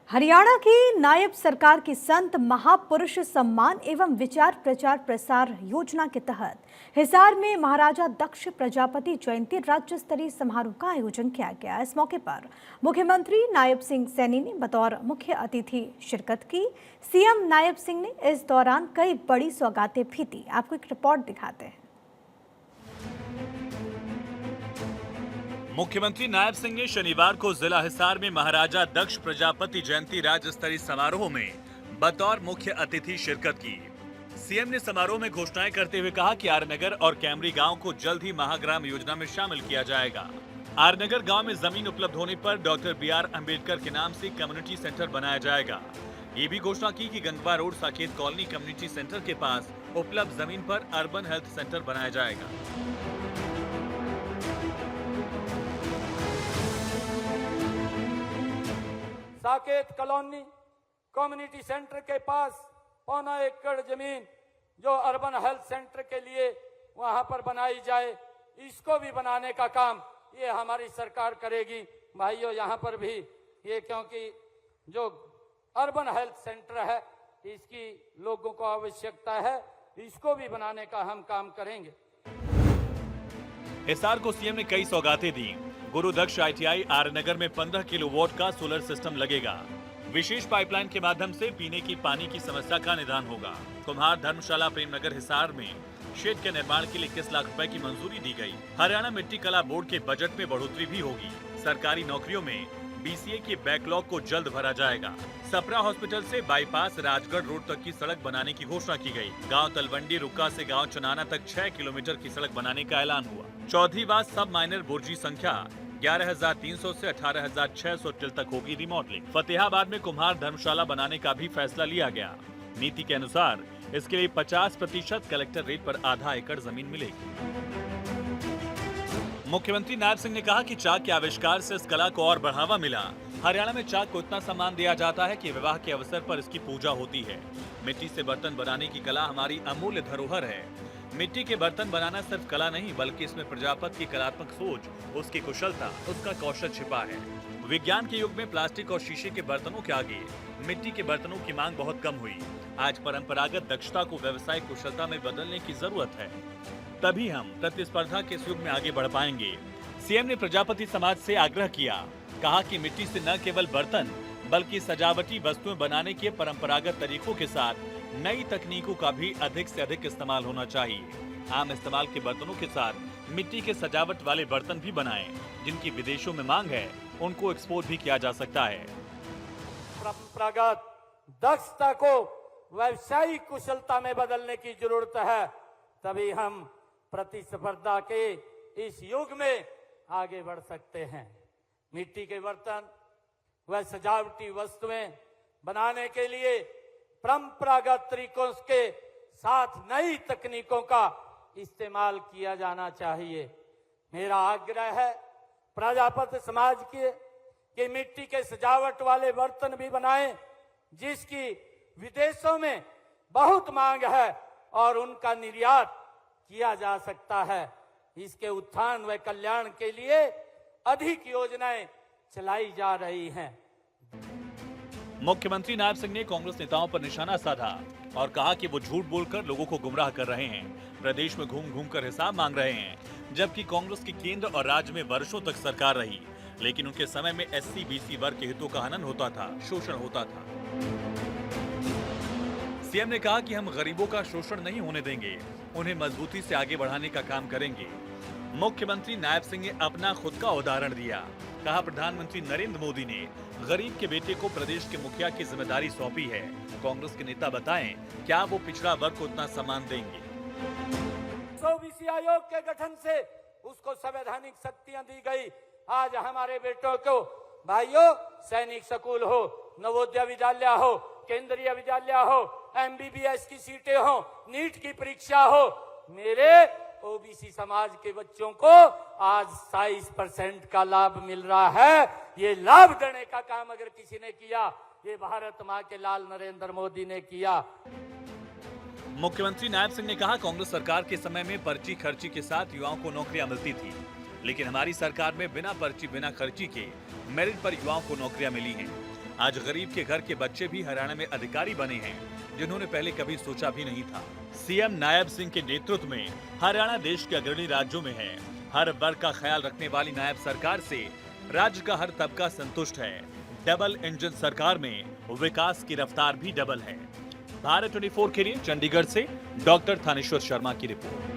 हरियाणा की नायब सरकार की संत महापुरुष सम्मान एवं विचार प्रचार प्रसार योजना के तहत हिसार में महाराजा दक्ष प्रजापति जयंती राज्य स्तरीय समारोह का आयोजन किया गया। इस मौके पर मुख्यमंत्री नायब सिंह सैनी ने बतौर मुख्य अतिथि शिरकत की। सीएम नायब सिंह ने इस दौरान कई बड़ी सौगातें भी दी। आपको एक रिपोर्ट दिखाते हैं। मुख्यमंत्री नायब सिंह ने शनिवार को जिला हिसार में महाराजा दक्ष प्रजापति जयंती राज्य स्तरीय समारोह में बतौर मुख्य अतिथि शिरकत की। सीएम ने समारोह में घोषणाएं करते हुए कहा कि आरनगर और कैमरी गांव को जल्द ही महाग्राम योजना में शामिल किया जाएगा। आरनगर गांव में जमीन उपलब्ध होने पर डॉक्टर BR अम्बेडकर के नाम से कम्युनिटी सेंटर बनाया जाएगा। ये भी घोषणा की कि Gangwa road Saket colony community centre के पास उपलब्ध जमीन पर अर्बन हेल्थ सेंटर बनाया जाएगा। साकेत कॉलोनी कम्युनिटी सेंटर के पास 1.25 एकड़ जमीन जो अर्बन हेल्थ सेंटर के लिए वहां पर बनाई जाए, इसको भी बनाने का काम ये हमारी सरकार करेगी। भाइयों, यहाँ पर भी ये क्योंकि जो अर्बन हेल्थ सेंटर है इसकी लोगों को आवश्यकता है, इसको भी बनाने का हम काम करेंगे। हिसार को सीएम ने कई सौगातें दी। गुरु दक्ष ITI आरनगर में 15 किलोवाट का सोलर सिस्टम लगेगा। विशेष पाइपलाइन के माध्यम से पीने की पानी की समस्या का निदान होगा। कुम्हार धर्मशाला प्रेमनगर हिसार में शेड के निर्माण के लिए 21 लाख रुपए की मंजूरी दी गई। हरियाणा मिट्टी कला बोर्ड के बजट में बढ़ोतरी भी होगी। सरकारी नौकरियों में BCA के बैकलॉग को जल्द भरा जाएगा। सपरा हॉस्पिटल से बाईपास राजगढ़ रोड तक की सड़क बनाने की घोषणा की गई। गांव तलवंडी रुक्का से गांव चनाना तक 6 किलोमीटर की सड़क बनाने का ऐलान हुआ। चौधरी वास सब माइनर बुर्जी संख्या 11,300 से 18,600 टिल तक होगी रिमॉडलिंग। फतेहाबाद में कुम्हार धर्मशाला बनाने का भी फैसला लिया गया। नीति के अनुसार इसके लिए 50% कलेक्टर रेट पर आधा एकड़ जमीन मिलेगी। मुख्यमंत्री नायब सिंह ने कहा कि चाक के आविष्कार से इस कला को और बढ़ावा मिला। हरियाणा में चाक को इतना सम्मान दिया जाता है कि विवाह के अवसर पर इसकी पूजा होती है। मिट्टी से बर्तन बनाने की कला हमारी अमूल्य धरोहर है। मिट्टी के बर्तन बनाना सिर्फ कला नहीं, बल्कि इसमें प्रजापति की कलात्मक सोच, उसकी कुशलता, उसका कौशल छिपा है। विज्ञान के युग में प्लास्टिक और शीशे के बर्तनों के आगे मिट्टी के बर्तनों की मांग बहुत कम हुई। आज परंपरागत दक्षता को व्यावसायिक कुशलता में बदलने की जरूरत है, तभी हम प्रतिस्पर्धा के युग में आगे बढ़ पाएंगे। सीएम ने प्रजापति समाज से आग्रह किया, कहा कि मिट्टी से न केवल बर्तन बल्कि सजावटी वस्तुएं बनाने के परंपरागत तरीकों के साथ नई तकनीकों का भी अधिक से अधिक इस्तेमाल होना चाहिए। आम इस्तेमाल के बर्तनों के साथ मिट्टी के सजावट वाले बर्तन भी बनाएं, जिनकी विदेशों में मांग है, उनको एक्सपोर्ट भी किया जा सकता है। परंपरागत दक्षता को व्यावसायिक कुशलता में बदलने की जरूरत है, तभी हम प्रतिस्पर्धा के इस युग में आगे बढ़ सकते हैं। मिट्टी के बर्तन व सजावटी वस्तुएं बनाने के लिए परंपरागत तरीकों के साथ नई तकनीकों का इस्तेमाल किया जाना चाहिए। मेरा आग्रह है प्रजापति समाज के कि मिट्टी के सजावट वाले बर्तन भी बनाएं, जिसकी विदेशों में बहुत मांग है और उनका निर्यात किया जा सकता है। इसके उत्थान व कल्याण के लिए अधिक योजनाएं चलाई जा रही हैं। मुख्यमंत्री नायब सिंह ने कांग्रेस नेताओं पर निशाना साधा और कहा कि वो झूठ बोलकर लोगों को गुमराह कर रहे हैं, प्रदेश में घूम घूम कर हिसाब मांग रहे हैं। जबकि कांग्रेस की केंद्र और राज्य में वर्षों तक सरकार रही, लेकिन उनके समय में SC-BC वर्ग के हितों का हनन होता था, शोषण होता था। सीएम ने कहा कि हम गरीबों का शोषण नहीं होने देंगे, उन्हें मजबूती से आगे बढ़ाने का काम करेंगे। मुख्यमंत्री नायब सिंह ने अपना खुद का उदाहरण दिया। कहा, प्रधानमंत्री नरेंद्र मोदी ने गरीब के बेटे को प्रदेश के मुखिया की जिम्मेदारी सौंपी है। कांग्रेस के नेता बताएं, क्या वो पिछड़ा वर्ग को उतना सम्मान देंगे? OBC आयोग के गठन से उसको संवैधानिक शक्तियां दी गई। आज हमारे बेटों को, भाइयों, सैनिक स्कूल हो, नवोदय विद्यालय हो, केंद्रीय विद्यालय हो, MBBS की सीटें हो, नीट की परीक्षा हो, मेरे OBC समाज के बच्चों को आज 27% का लाभ मिल रहा है। ये लाभ देने का काम अगर किसी ने किया, ये भारत माँ के लाल नरेंद्र मोदी ने किया। मुख्यमंत्री नायब सिंह ने कहा, कांग्रेस सरकार के समय में पर्ची खर्ची के साथ युवाओं को नौकरियां मिलती थी, लेकिन हमारी सरकार में बिना पर्ची बिना खर्ची के मेरिट पर युवाओं को नौकरियां मिली हैं। आज गरीब के घर के बच्चे भी हरियाणा में अधिकारी बने हैं, जिन्होंने पहले कभी सोचा भी नहीं था। सीएम नायब सिंह के नेतृत्व में हरियाणा देश के अग्रणी राज्यों में है। हर वर्ग का ख्याल रखने वाली नायब सरकार से राज्य का हर तबका संतुष्ट है। डबल इंजन सरकार में विकास की रफ्तार भी डबल है। भारत 24 के लिए चंडीगढ़ से डॉक्टर थानेश्वर शर्मा की रिपोर्ट।